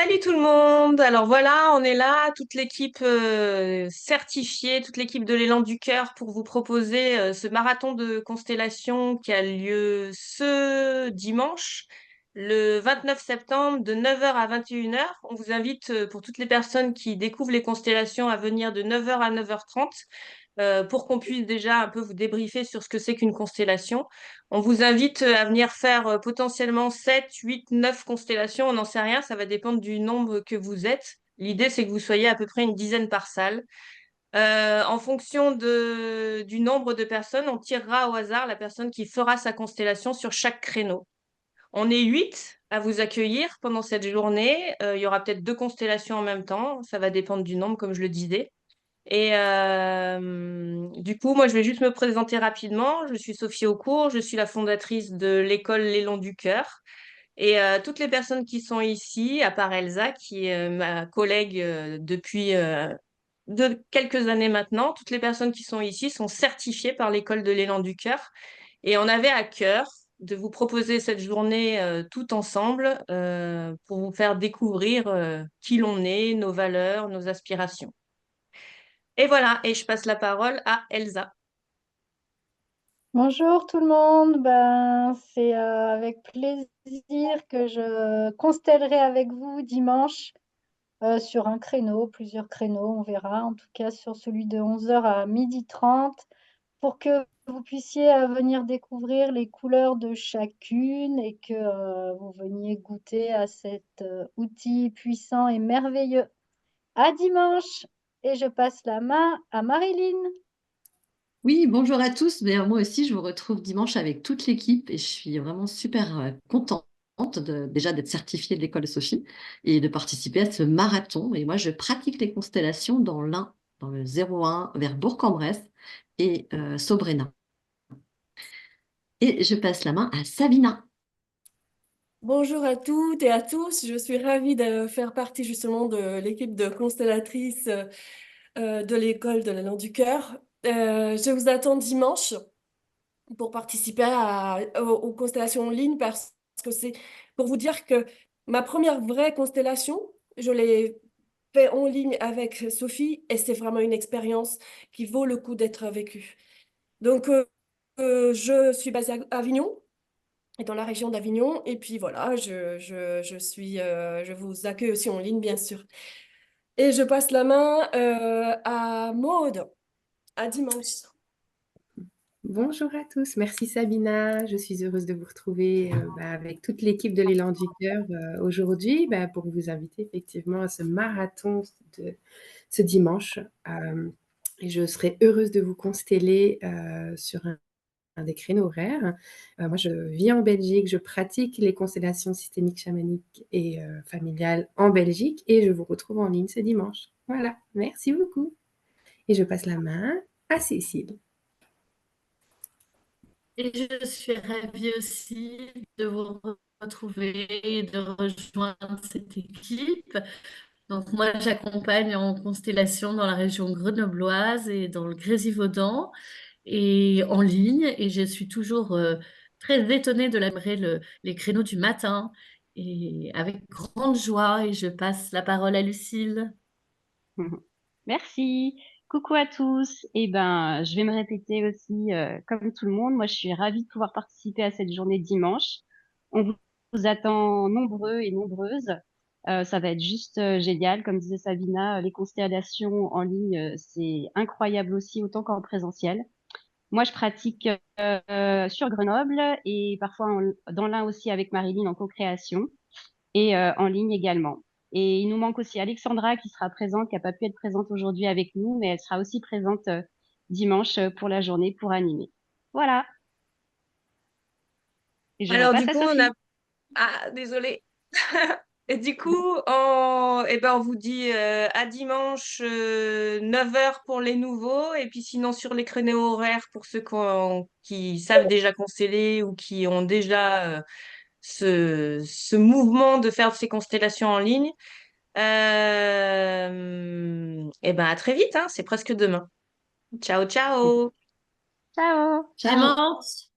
Salut tout le monde! Alors voilà, on est là, toute l'équipe certifiée, toute l'équipe de l'Élan du Cœur pour vous proposer ce marathon de constellations qui a lieu ce dimanche, le 29 septembre, de 9 heures à 21 heures. On vous invite, pour toutes les personnes qui découvrent les constellations, à venir de 9 heures à 9h30 pour qu'on puisse déjà un peu vous débriefer sur ce que c'est qu'une constellation. On vous invite à venir faire potentiellement 7, 8, 9 constellations, on n'en sait rien, ça va dépendre du nombre que vous êtes. L'idée, c'est que vous soyez à peu près une dizaine par salle. En fonction du nombre de personnes, on tirera au hasard la personne qui fera sa constellation sur chaque créneau. On est 8 à vous accueillir pendant cette journée. Il y aura peut-être 2 constellations en même temps, ça va dépendre du nombre, comme je le disais. Et du coup, moi, je vais juste me présenter rapidement. Je suis Sophie Aucourt, je suis la fondatrice de l'école L'Élan du Cœur. Et toutes les personnes qui sont ici, à part Elsa, qui est ma collègue depuis de quelques années maintenant, toutes les personnes qui sont ici sont certifiées par l'école de l'Élan du Cœur. Et on avait à cœur de vous proposer cette journée tout ensemble pour vous faire découvrir qui l'on est, nos valeurs, nos aspirations. Et voilà, et je passe la parole à Elsa. Bonjour tout le monde, c'est avec plaisir que je constellerai avec vous dimanche sur un créneau, plusieurs créneaux, on verra, en tout cas sur celui de 11 heures à 12h30 pour que vous puissiez venir découvrir les couleurs de chacune et que vous veniez goûter à cet outil puissant et merveilleux. À dimanche et je passe la main à Marilyn. Oui, bonjour à tous. Moi aussi, je vous retrouve dimanche avec toute l'équipe et je suis vraiment super contente déjà d'être certifiée de l'école de Sophie et de participer à ce marathon. Et moi, je pratique les constellations dans l'Ain, dans le 01 vers Bourg-en-Bresse et Sobréna. Et je passe la main à Sabina. Bonjour à toutes et à tous, je suis ravie de faire partie justement de l'équipe de constellatrices de l'école de l'Allant du Cœur. Je vous attends dimanche pour participer aux constellations en ligne parce que c'est pour vous dire que ma première vraie constellation, je l'ai fait en ligne avec Sophie et c'est vraiment une expérience qui vaut le coup d'être vécue. Donc, je suis basée à Avignon et dans la région d'Avignon. Et puis voilà, je vous accueille aussi en ligne, bien sûr. Et je passe la main à Maude, à dimanche. Bonjour à tous, merci Sabina. Je suis heureuse de vous retrouver avec toute l'équipe de l'Élan du Cœur aujourd'hui pour vous inviter effectivement à ce marathon de ce dimanche. Et je serai heureuse de vous consteller sur un des créneaux horaires. Moi, je vis en Belgique, je pratique les constellations systémiques, chamaniques et familiales en Belgique et je vous retrouve en ligne ce dimanche. Voilà, merci beaucoup. Et je passe la main à Cécile. Et je suis ravie aussi de vous retrouver et de rejoindre cette équipe. Donc moi, j'accompagne en constellation dans la région grenobloise et dans le Grésivaudan et en ligne. Et je suis toujours très étonnée de les créneaux du matin et avec grande joie. Et je passe la parole à Lucille. Merci. Coucou à tous. Je vais me répéter aussi, comme tout le monde. Moi, je suis ravie de pouvoir participer à cette journée de dimanche. On vous attend nombreux et nombreuses. Ça va être juste génial. Comme disait Sabina, les constellations en ligne, c'est incroyable aussi, autant qu'en présentiel. Moi, je pratique sur Grenoble et parfois dans l'un aussi avec Marilyn en co-création et en ligne également. Et il nous manque aussi Alexandra qui sera présente, qui n'a pas pu être présente aujourd'hui avec nous, mais elle sera aussi présente dimanche pour la journée pour animer. Voilà. Et je Alors repasse du à coup, on a... Sophie. Ah, désolée. Et du coup, on vous dit à dimanche 9 heures pour les nouveaux, et puis sinon sur les créneaux horaires pour ceux qui savent déjà consteller ou qui ont déjà ce mouvement de faire ces constellations en ligne. Et ben à très vite, hein, c'est presque demain. Ciao, ciao! Ciao. Ciao! Dimanche.